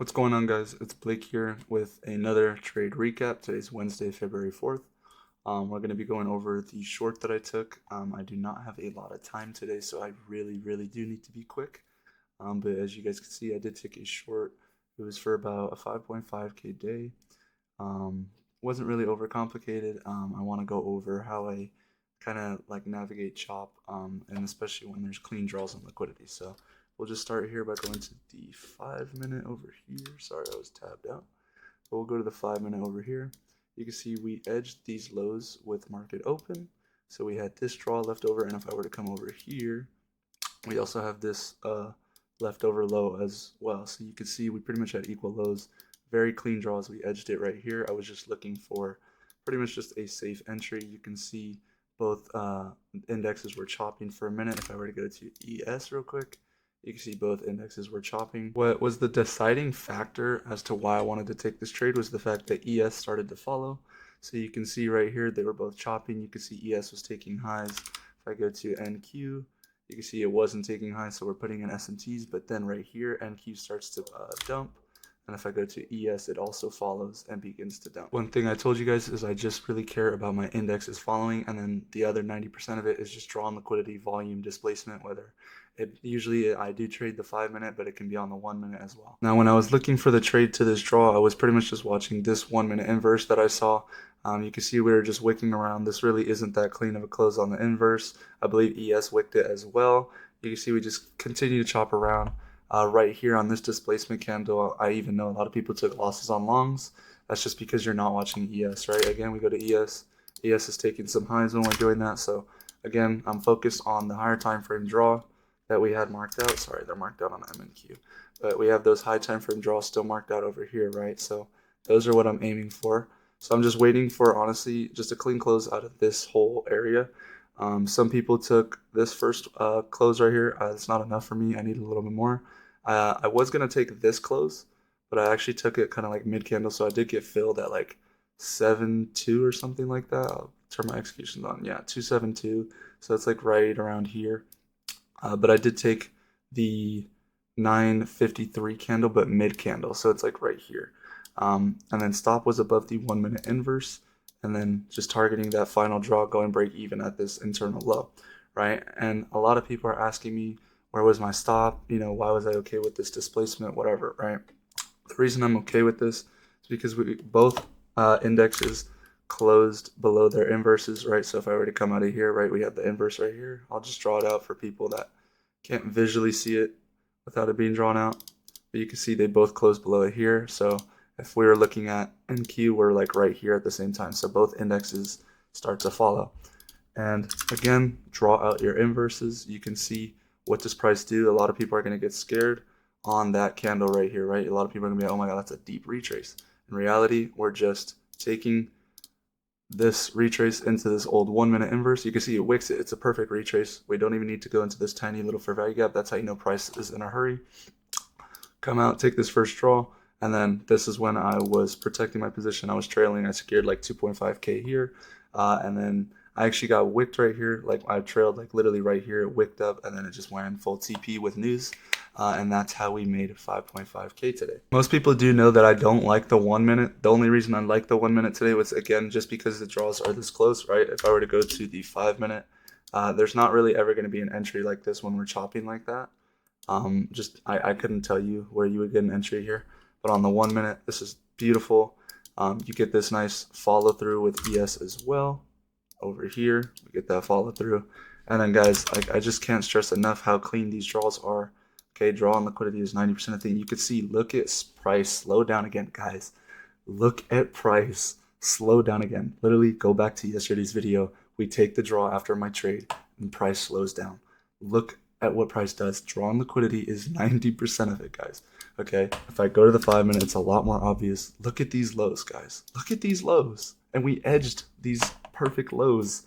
What's going on, guys? It's Blake here with another trade recap. Today's Wednesday, February 4th. We're going to be going over the short that I took. I do not have a lot of time today, so I really do need to be quick. But as you guys can see, I did take a short. It was for about a 5.5K day. Um, wasn't really overcomplicated. I want to go over how I kind of like navigate chop, and especially when there's clean draws and liquidity. So we'll just start here by going to the 5 minute over here. Sorry, I was tabbed out. But we'll go to the 5 minute over here. You can see we edged these lows with market open. So we had this draw left over, and if I were to come over here, we also have this leftover low as well. So you can see we pretty much had equal lows. Very clean draws. We edged it right here. I was just looking for pretty much just a safe entry. You can see both indexes were chopping for a minute. If I were to go to ES real quick, you can see both indexes were chopping. What was the deciding factor as to why I wanted to take this trade was the fact that ES started to follow. So you can see right here, they were both chopping. You can see ES was taking highs. If I go to NQ, you can see it wasn't taking highs, so we're putting in S&Ts, but then right here, NQ starts to dump. And if I go to ES, it also follows and begins to dump. One thing I told you guys is I just really care about my indexes following, and then the other 90% of it is just drawn liquidity, volume, displacement, whether usually I do trade the 5 minute, but it can be on the 1 minute as well. Now, when I was looking for the trade to this draw, I was pretty much just watching this 1 minute inverse that I saw. You can see we were just wicking around. This really isn't that clean of a close on the inverse. I believe ES wicked it as well. You can see we just continue to chop around. Right here on this displacement candle, I even know a lot of people took losses on longs. That's just because you're not watching ES, right? Again, we go to ES. ES is taking some highs when we're doing that. So again, I'm focused on the higher time frame draw that we had marked out. Sorry, they're marked out on MNQ. But we have those high time frame draws still marked out over here, right? So those are what I'm aiming for. So I'm just waiting for, honestly, just a clean close out of this whole area. Some people took this first close right here. It's not enough for me. I need a little bit more. I was going to take this close, but I actually took it kind of like mid candle. So I did get filled at like 7.2 or something like that. I'll turn my executions on. Yeah, 272. So it's like right around here. But I did take the 953 candle, but mid candle. So it's like right here. And then stop was above the 1 minute inverse. And then just targeting that final draw, going break even at this internal low, right? And a lot of people are asking me, where was my stop? Why was I okay with this displacement, whatever, right? The reason I'm okay with this is because we both indexes closed below their inverses, right? So if I were to come out of here, right, we have the inverse right here. I'll just draw it out for people that can't visually see it without it being drawn out. But you can see they both closed below it here. So if we were looking at NQ, we're like right here at the same time. So both indexes start to follow. And again, draw out your inverses. You can see what does price do. A lot of people are going to get scared on that candle right here, right? A lot of people are going to be like, oh my God, that's a deep retrace. In reality, we're just taking this retrace into this old 1 minute inverse. You can see it wicks it. It's a perfect retrace. We don't even need to go into this tiny little fair value gap. That's how you know price is in a hurry. Come out, take this first draw, and then this is when I was protecting my position. I was trailing. I secured like 2.5K here, and then I actually got wicked right here. Like I trailed like literally right here, wicked up, and then it just went in full TP with news. And that's how we made 5.5K today. Most people do know that I don't like the 1 minute. The only reason I like the 1 minute today was, again, just because the draws are this close, right? If I were to go to the 5 minute, there's not really ever going to be an entry like this when we're chopping like that. I couldn't tell you where you would get an entry here, but on the 1 minute, this is beautiful. You get this nice follow through with ES as well. Over here, we get that follow through. And then guys, like I just can't stress enough how clean these draws are. Okay, draw and liquidity is 90% of the thing. You can see, look at price, slow down again, guys. Look at price, slow down again. Literally go back to yesterday's video. We take the draw after my trade and price slows down. Look at what price does. Draw and liquidity is 90% of it, guys. Okay, if I go to the 5 minute, it's a lot more obvious. Look at these lows, guys. Look at these lows. And we edged these perfect lows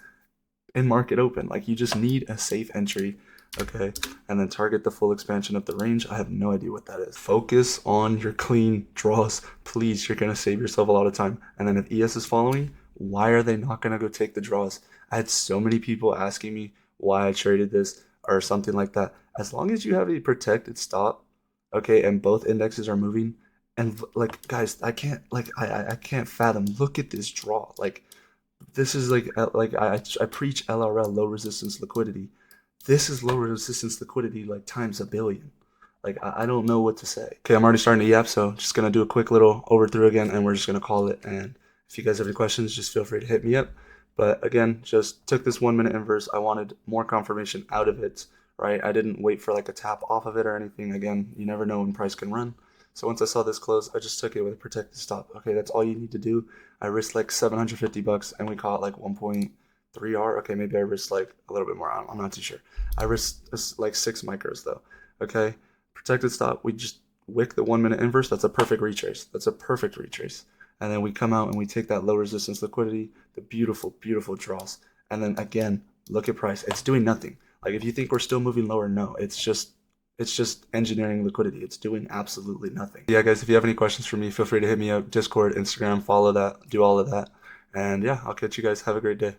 in market open. Like you just need a safe entry, okay? And then target the full expansion of the range. I have no idea what that is. Focus on your clean draws, please. You're gonna save yourself a lot of time. And then if ES is following, why are they not gonna go take the draws? I had so many people asking me why I traded this or something like that. As long as you have a protected stop, okay, and both indexes are moving, And like guys, I can't like I can't fathom. Look at this draw. Like this is like I preach LRL, low resistance liquidity. This is low resistance liquidity like times a billion. Like I don't know what to say. Okay, I'm already starting to yap, so just gonna do a quick little overthrow again, and we're just gonna call it. And if you guys have any questions, just feel free to hit me up. But again, just took this 1 minute inverse. I wanted more confirmation out of it, right? I didn't wait for like a tap off of it or anything. Again, you never know when price can run. So once I saw this close, I just took it with a protected stop. Okay, that's all you need to do. I risked like 750 bucks, and we caught like 1.3R. Okay, maybe I risked like a little bit more. I'm not too sure. I risked like 6 micros though. Okay, protected stop. We just wick the 1 minute inverse. That's a perfect retrace. That's a perfect retrace. And then we come out and we take that low resistance liquidity, the beautiful, beautiful draws. And then again, look at price. It's doing nothing. Like if you think we're still moving lower, no, it's just engineering liquidity. It's doing absolutely nothing. Yeah, guys, if you have any questions for me, feel free to hit me up. Discord, Instagram, follow that, do all of that. And yeah, I'll catch you guys. Have a great day.